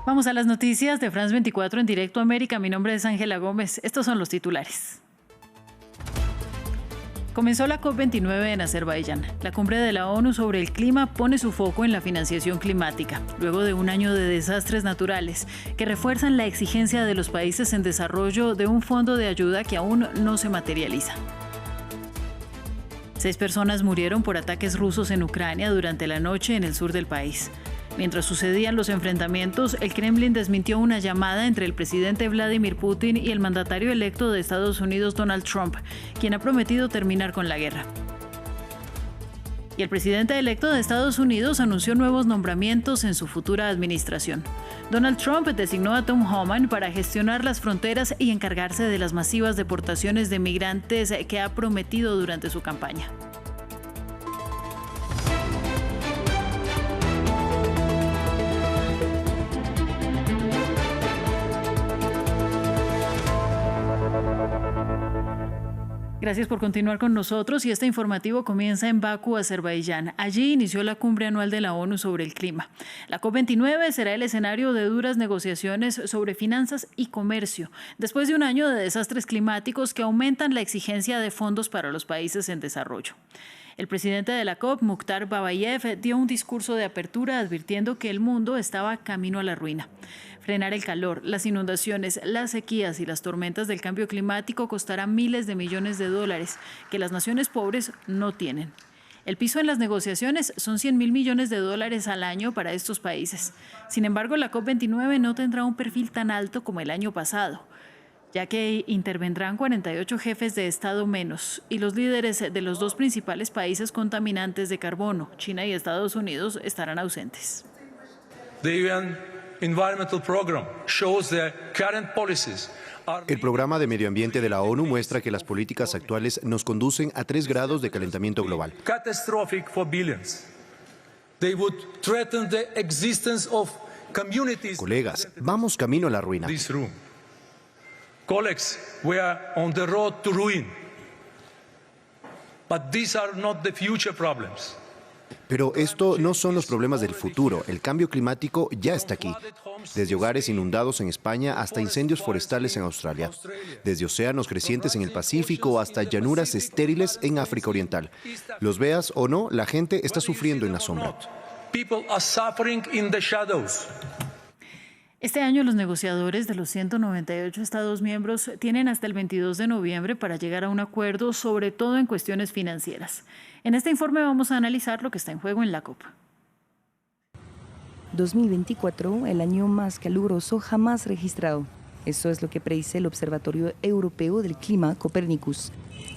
Vamos a las noticias de France 24 en Directo América. Mi nombre es Ángela Gómez. Estos son los titulares. Comenzó la COP29 en Azerbaiyán. La cumbre de la ONU sobre el clima pone su foco en la financiación climática, luego de un año de desastres naturales que refuerzan la exigencia de los países en desarrollo de un fondo de ayuda que aún no se materializa. 6 personas murieron por ataques rusos en Ucrania durante la noche en el sur del país. Mientras sucedían los enfrentamientos, el Kremlin desmintió una llamada entre el presidente Vladimir Putin y el mandatario electo de Estados Unidos, Donald Trump, quien ha prometido terminar con la guerra. Y el presidente electo de Estados Unidos anunció nuevos nombramientos en su futura administración. Donald Trump designó a Tom Homan para gestionar las fronteras y encargarse de las masivas deportaciones de migrantes que ha prometido durante su campaña. Gracias por continuar con nosotros y este informativo comienza en Bakú, Azerbaiyán. Allí inició la cumbre anual de la ONU sobre el clima. La COP29 será el escenario de duras negociaciones sobre finanzas y comercio, después de un año de desastres climáticos que aumentan la exigencia de fondos para los países en desarrollo. El presidente de la COP, Mukhtar Babayev, dio un discurso de apertura advirtiendo que el mundo estaba camino a la ruina. Frenar el calor, las inundaciones, las sequías y las tormentas del cambio climático costará miles de millones de dólares que las naciones pobres no tienen. El piso en las negociaciones son 100.000 millones de dólares al año para estos países. Sin embargo, la COP29 no tendrá un perfil tan alto como el año pasado, ya que intervendrán 48 jefes de Estado menos y los líderes de los 2 principales países contaminantes de carbono, China y Estados Unidos, estarán ausentes. El programa de medio ambiente de la ONU muestra que las políticas actuales nos conducen a 3 grados de calentamiento global. Colegas, vamos camino a la ruina. Colleagues, we are on the road to ruin. But these are not the future problems. Pero esto no son los problemas del futuro. El cambio climático ya está aquí. Desde hogares inundados en España hasta incendios forestales en Australia. Desde océanos crecientes en el Pacífico hasta llanuras estériles en África Oriental. Los veas o no, la gente está sufriendo en la sombra. People are suffering in the shadows. Este año los negociadores de los 198 Estados miembros tienen hasta el 22 de noviembre para llegar a un acuerdo, sobre todo en cuestiones financieras. En este informe vamos a analizar lo que está en juego en la COP. 2024, el año más caluroso jamás registrado. Eso es lo que predice el Observatorio Europeo del Clima, Copernicus.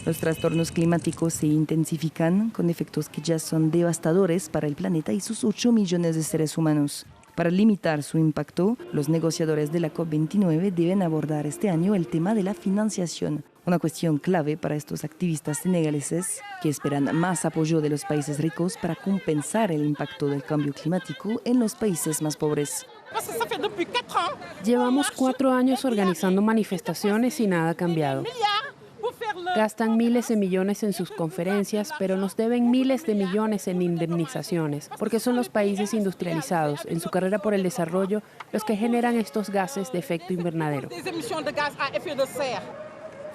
Los trastornos climáticos se intensifican con efectos que ya son devastadores para el planeta y sus 8 millones de seres humanos. Para limitar su impacto, los negociadores de la COP29 deben abordar este año el tema de la financiación, una cuestión clave para estos activistas senegaleses que esperan más apoyo de los países ricos para compensar el impacto del cambio climático en los países más pobres. Llevamos 4 años organizando manifestaciones y nada ha cambiado. Gastan miles de millones en sus conferencias, pero nos deben miles de millones en indemnizaciones, porque son los países industrializados, en su carrera por el desarrollo, los que generan estos gases de efecto invernadero.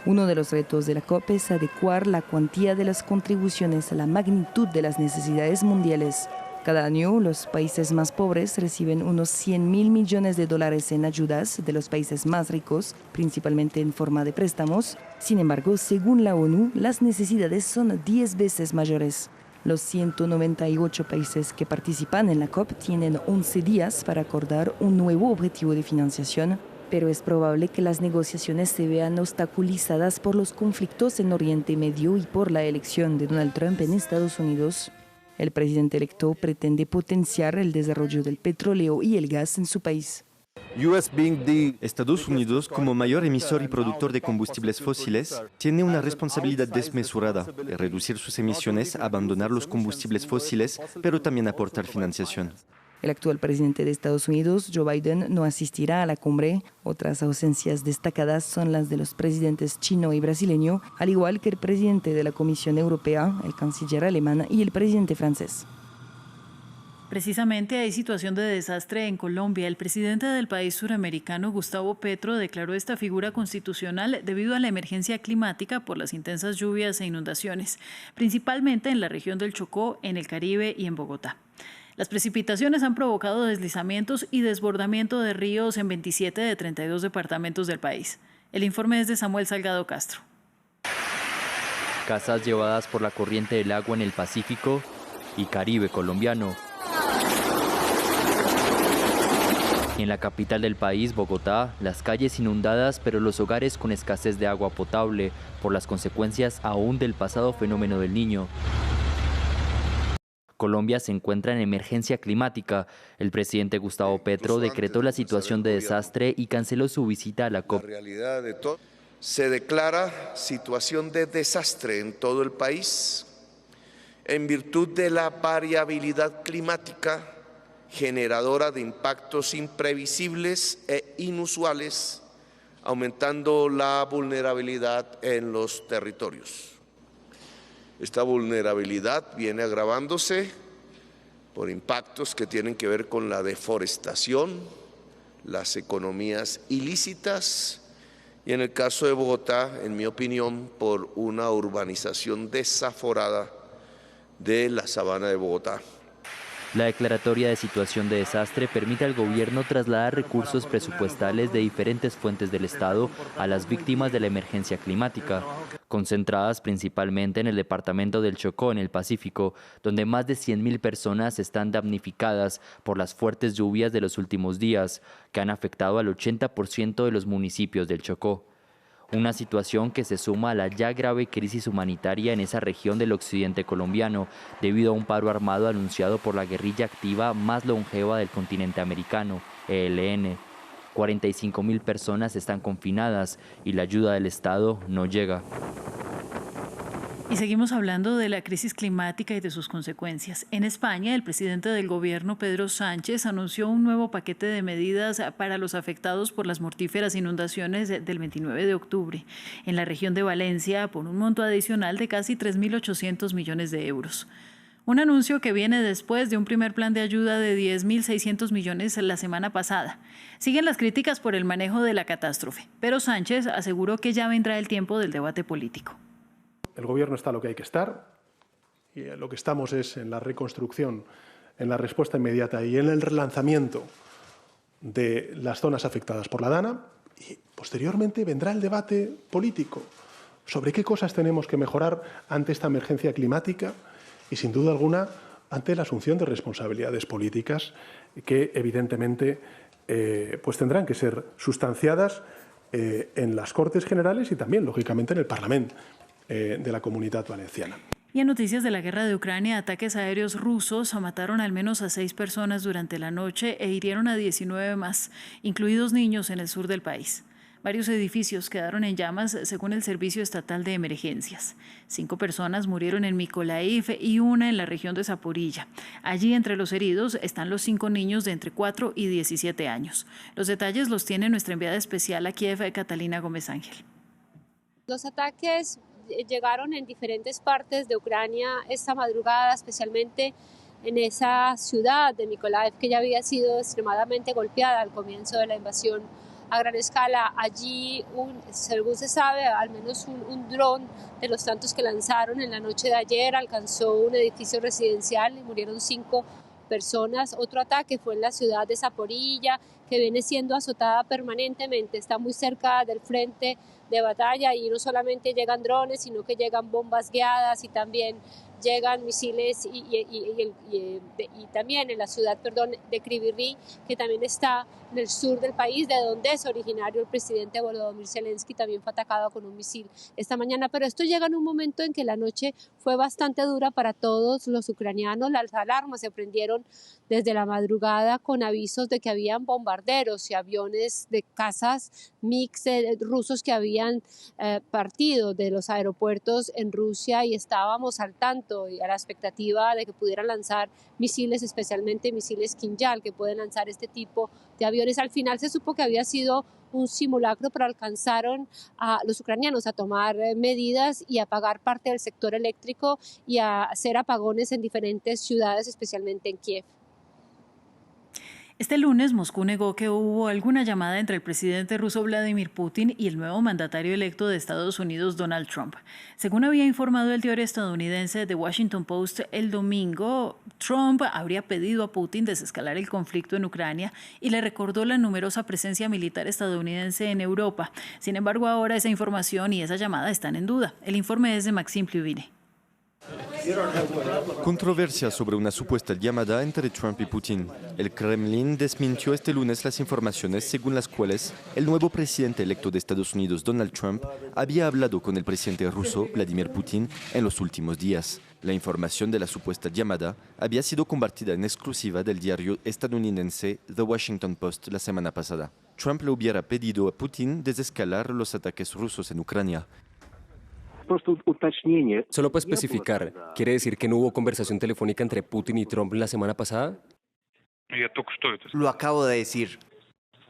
Uno de los retos de la COP es adecuar la cuantía de las contribuciones a la magnitud de las necesidades mundiales. Cada año, los países más pobres reciben unos 100.000 millones de dólares en ayudas de los países más ricos, principalmente en forma de préstamos. Sin embargo, según la ONU, las necesidades son 10 veces mayores. Los 198 países que participan en la COP tienen 11 días para acordar un nuevo objetivo de financiación, pero es probable que las negociaciones se vean obstaculizadas por los conflictos en Oriente Medio y por la elección de Donald Trump en Estados Unidos. El presidente electo pretende potenciar el desarrollo del petróleo y el gas en su país. Estados Unidos, como mayor emisor y productor de combustibles fósiles, tiene una responsabilidad desmesurada de reducir sus emisiones, abandonar los combustibles fósiles, pero también aportar financiación. El actual presidente de Estados Unidos, Joe Biden, no asistirá a la cumbre. Otras ausencias destacadas son las de los presidentes chino y brasileño, al igual que el presidente de la Comisión Europea, el canciller alemán y el presidente francés. Precisamente hay situación de desastre en Colombia. El presidente del país suramericano, Gustavo Petro, declaró esta figura constitucional debido a la emergencia climática por las intensas lluvias e inundaciones, principalmente en la región del Chocó, en el Caribe y en Bogotá. Las precipitaciones han provocado deslizamientos y desbordamiento de ríos en 27 de 32 departamentos del país. El informe es de Samuel Salgado Castro. Casas llevadas por la corriente del agua en el Pacífico y Caribe colombiano. En la capital del país, Bogotá, las calles inundadas, pero los hogares con escasez de agua potable por las consecuencias aún del pasado fenómeno del Niño. Colombia se encuentra en emergencia climática. El presidente Gustavo Petro decretó la situación de desastre y canceló su visita a la COP. Se declara situación de desastre en todo el país en virtud de la variabilidad climática generadora de impactos imprevisibles e inusuales, aumentando la vulnerabilidad en los territorios. Esta vulnerabilidad viene agravándose por impactos que tienen que ver con la deforestación, las economías ilícitas y, en el caso de Bogotá, en mi opinión, por una urbanización desaforada de la sabana de Bogotá. La declaratoria de situación de desastre permite al gobierno trasladar recursos presupuestales de diferentes fuentes del Estado a las víctimas de la emergencia climática, concentradas principalmente en el departamento del Chocó, en el Pacífico, donde más de 100.000 personas están damnificadas por las fuertes lluvias de los últimos días, que han afectado al 80% de los municipios del Chocó. Una situación que se suma a la ya grave crisis humanitaria en esa región del occidente colombiano, debido a un paro armado anunciado por la guerrilla activa más longeva del continente americano, ELN. 45.000 personas están confinadas y la ayuda del Estado no llega. Y seguimos hablando de la crisis climática y de sus consecuencias. En España, el presidente del gobierno, Pedro Sánchez, anunció un nuevo paquete de medidas para los afectados por las mortíferas inundaciones del 29 de octubre en la región de Valencia, por un monto adicional de casi 3.800 millones de euros. Un anuncio que viene después de un primer plan de ayuda de 10.600 millones la semana pasada. Siguen las críticas por el manejo de la catástrofe, pero Sánchez aseguró que ya vendrá el tiempo del debate político. El gobierno está lo que hay que estar y lo que estamos es en la reconstrucción, en la respuesta inmediata y en el relanzamiento de las zonas afectadas por la DANA, y posteriormente vendrá el debate político sobre qué cosas tenemos que mejorar ante esta emergencia climática y, sin duda alguna, ante la asunción de responsabilidades políticas que, evidentemente, pues tendrán que ser sustanciadas en las Cortes Generales y también, lógicamente, en el Parlamento de la Comunitat Valenciana. Y en noticias de la guerra de Ucrania, ataques aéreos rusos mataron al menos a 6 personas durante la noche e hirieron a 19 más, incluidos niños en el sur del país. Varios edificios quedaron en llamas según el Servicio Estatal de Emergencias. 5 personas murieron en Mykolaiv y una en la región de Zaporilla. Allí entre los heridos están los 5 niños de entre 4 y 17 años. Los detalles los tiene nuestra enviada especial a Kiev, Catalina Gómez Ángel. Los ataques llegaron en diferentes partes de Ucrania esta madrugada, especialmente en esa ciudad de Mykolaiv, que ya había sido extremadamente golpeada al comienzo de la invasión a gran escala. Allí, según se sabe, al menos un dron de los tantos que lanzaron en la noche de ayer alcanzó un edificio residencial y murieron 5 personas. Otro ataque fue en la ciudad de Zaporilla, que viene siendo azotada permanentemente, está muy cerca del frente de batalla y no solamente llegan drones, sino que llegan bombas guiadas y también llegan misiles y también en la ciudad, de Kryvyi Rih, que también está en el sur del país, de donde es originario el presidente Volodymyr Zelensky, también fue atacado con un misil esta mañana. Pero esto llega en un momento en que la noche fue bastante dura para todos los ucranianos. Las alarmas se prendieron desde la madrugada con avisos de que habían bombarderos y aviones de cazas MiG rusos que habían partido de los aeropuertos en Rusia, y estábamos al tanto y a la expectativa de que pudieran lanzar misiles, especialmente misiles Kinjal, que pueden lanzar este tipo de aviones. Al final se supo que había sido un simulacro, pero alcanzaron a los ucranianos a tomar medidas y a apagar parte del sector eléctrico y a hacer apagones en diferentes ciudades, especialmente en Kiev. Este lunes, Moscú negó que hubo alguna llamada entre el presidente ruso Vladimir Putin y el nuevo mandatario electo de Estados Unidos, Donald Trump. Según había informado el diario estadounidense The Washington Post el domingo, Trump habría pedido a Putin desescalar el conflicto en Ucrania y le recordó la numerosa presencia militar estadounidense en Europa. Sin embargo, ahora esa información y esa llamada están en duda. El informe es de Maxime Pluvine. Controversia sobre una supuesta llamada entre Trump y Putin. El Kremlin desmintió este lunes las informaciones según las cuales el nuevo presidente electo de Estados Unidos, Donald Trump, había hablado con el presidente ruso, Vladimir Putin, en los últimos días. La información de la supuesta llamada había sido compartida en exclusiva del diario estadounidense The Washington Post la semana pasada. Trump le hubiera pedido a Putin desescalar los ataques rusos en Ucrania. Solo para especificar, ¿quiere decir que no hubo conversación telefónica entre Putin y Trump la semana pasada? Lo acabo de decir.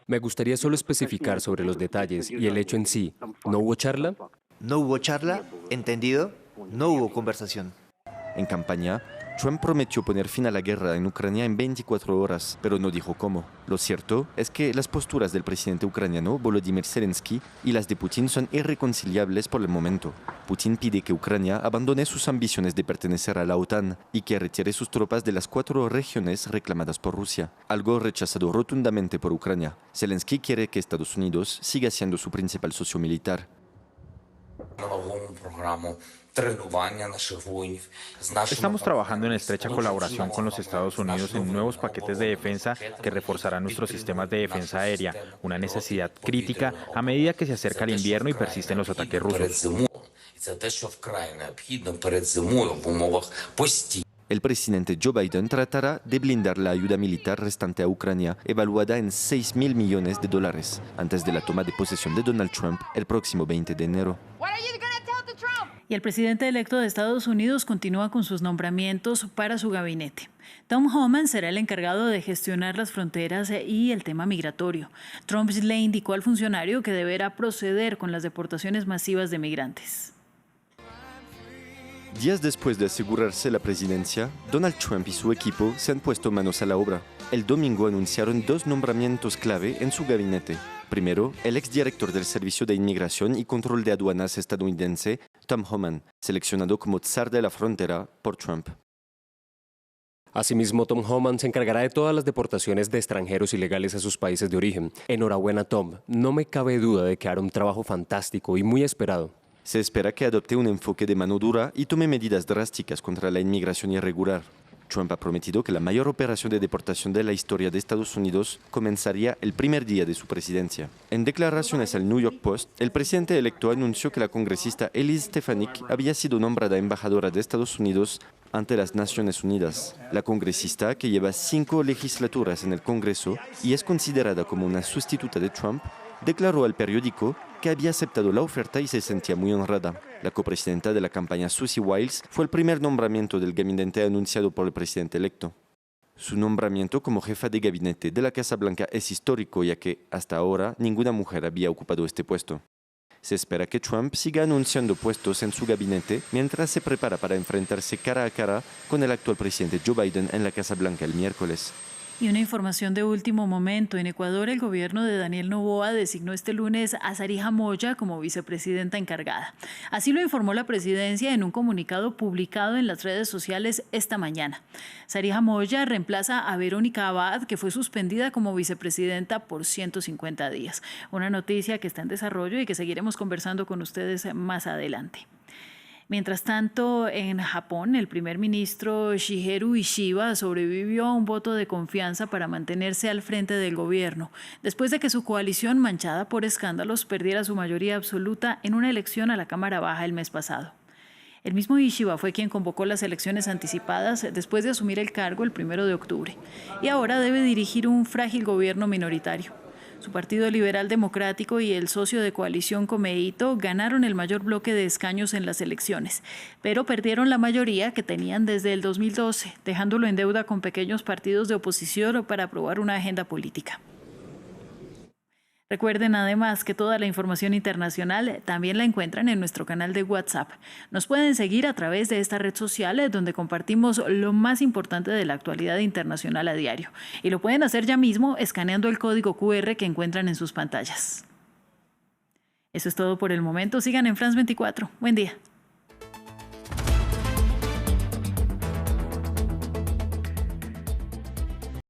Me gustaría solo especificar sobre los detalles y el hecho en sí. ¿No hubo charla? No hubo charla, ¿entendido? No hubo conversación. En campaña, Trump prometió poner fin a la guerra en Ucrania en 24 horas, pero no dijo cómo. Lo cierto es que las posturas del presidente ucraniano, Volodymyr Zelensky, y las de Putin son irreconciliables por el momento. Putin pide que Ucrania abandone sus ambiciones de pertenecer a la OTAN y que retire sus tropas de las 4 regiones reclamadas por Rusia, algo rechazado rotundamente por Ucrania. Zelensky quiere que Estados Unidos siga siendo su principal socio militar. Estamos trabajando en estrecha colaboración con los Estados Unidos en nuevos paquetes de defensa que reforzarán nuestros sistemas de defensa aérea, una necesidad crítica a medida que se acerca el invierno y persisten los ataques rusos. El presidente Joe Biden tratará de blindar la ayuda militar restante a Ucrania, evaluada en $6.000 millones, antes de la toma de posesión de Donald Trump el próximo 20 de enero. Y el presidente electo de Estados Unidos continúa con sus nombramientos para su gabinete. Tom Homan será el encargado de gestionar las fronteras y el tema migratorio. Trump le indicó al funcionario que deberá proceder con las deportaciones masivas de migrantes. Días después de asegurarse la presidencia, Donald Trump y su equipo se han puesto manos a la obra. El domingo anunciaron 2 nombramientos clave en su gabinete. Primero, el exdirector del Servicio de Inmigración y Control de Aduanas estadounidense, Tom Homan, seleccionado como zar de la frontera por Trump. Asimismo, Tom Homan se encargará de todas las deportaciones de extranjeros ilegales a sus países de origen. Enhorabuena, Tom. No me cabe duda de que hará un trabajo fantástico y muy esperado. Se espera que adopte un enfoque de mano dura y tome medidas drásticas contra la inmigración irregular. Trump ha prometido que la mayor operación de deportación de la historia de Estados Unidos comenzaría el primer día de su presidencia. En declaraciones al New York Post, el presidente electo anunció que la congresista Elise Stefanik había sido nombrada embajadora de Estados Unidos ante las Naciones Unidas. La congresista, que lleva 5 legislaturas en el Congreso y es considerada como una sustituta de Trump, declaró al periódico que había aceptado la oferta y se sentía muy honrada. La copresidenta de la campaña, Susie Wiles, fue el primer nombramiento del gabinete anunciado por el presidente electo. Su nombramiento como jefa de gabinete de la Casa Blanca es histórico, ya que hasta ahora ninguna mujer había ocupado este puesto. Se espera que Trump siga anunciando puestos en su gabinete mientras se prepara para enfrentarse cara a cara con el actual presidente Joe Biden en la Casa Blanca el miércoles. Y una información de último momento. En Ecuador, el gobierno de Daniel Noboa designó este lunes a Zarija Moya como vicepresidenta encargada. Así lo informó la presidencia en un comunicado publicado en las redes sociales esta mañana. Zarija Moya reemplaza a Verónica Abad, que fue suspendida como vicepresidenta por 150 días. Una noticia que está en desarrollo y que seguiremos conversando con ustedes más adelante. Mientras tanto, en Japón, el primer ministro Shigeru Ishiba sobrevivió a un voto de confianza para mantenerse al frente del gobierno, después de que su coalición, manchada por escándalos, perdiera su mayoría absoluta en una elección a la Cámara Baja el mes pasado. El mismo Ishiba fue quien convocó las elecciones anticipadas después de asumir el cargo el 1 de octubre, y ahora debe dirigir un frágil gobierno minoritario. Su partido liberal democrático y el socio de coalición Komeito ganaron el mayor bloque de escaños en las elecciones, pero perdieron la mayoría que tenían desde el 2012, dejándolo en deuda con pequeños partidos de oposición para aprobar una agenda política. Recuerden además que toda la información internacional también la encuentran en nuestro canal de WhatsApp. Nos pueden seguir a través de esta red social donde compartimos lo más importante de la actualidad internacional a diario. Y lo pueden hacer ya mismo escaneando el código QR que encuentran en sus pantallas. Eso es todo por el momento. Sigan en France 24. Buen día.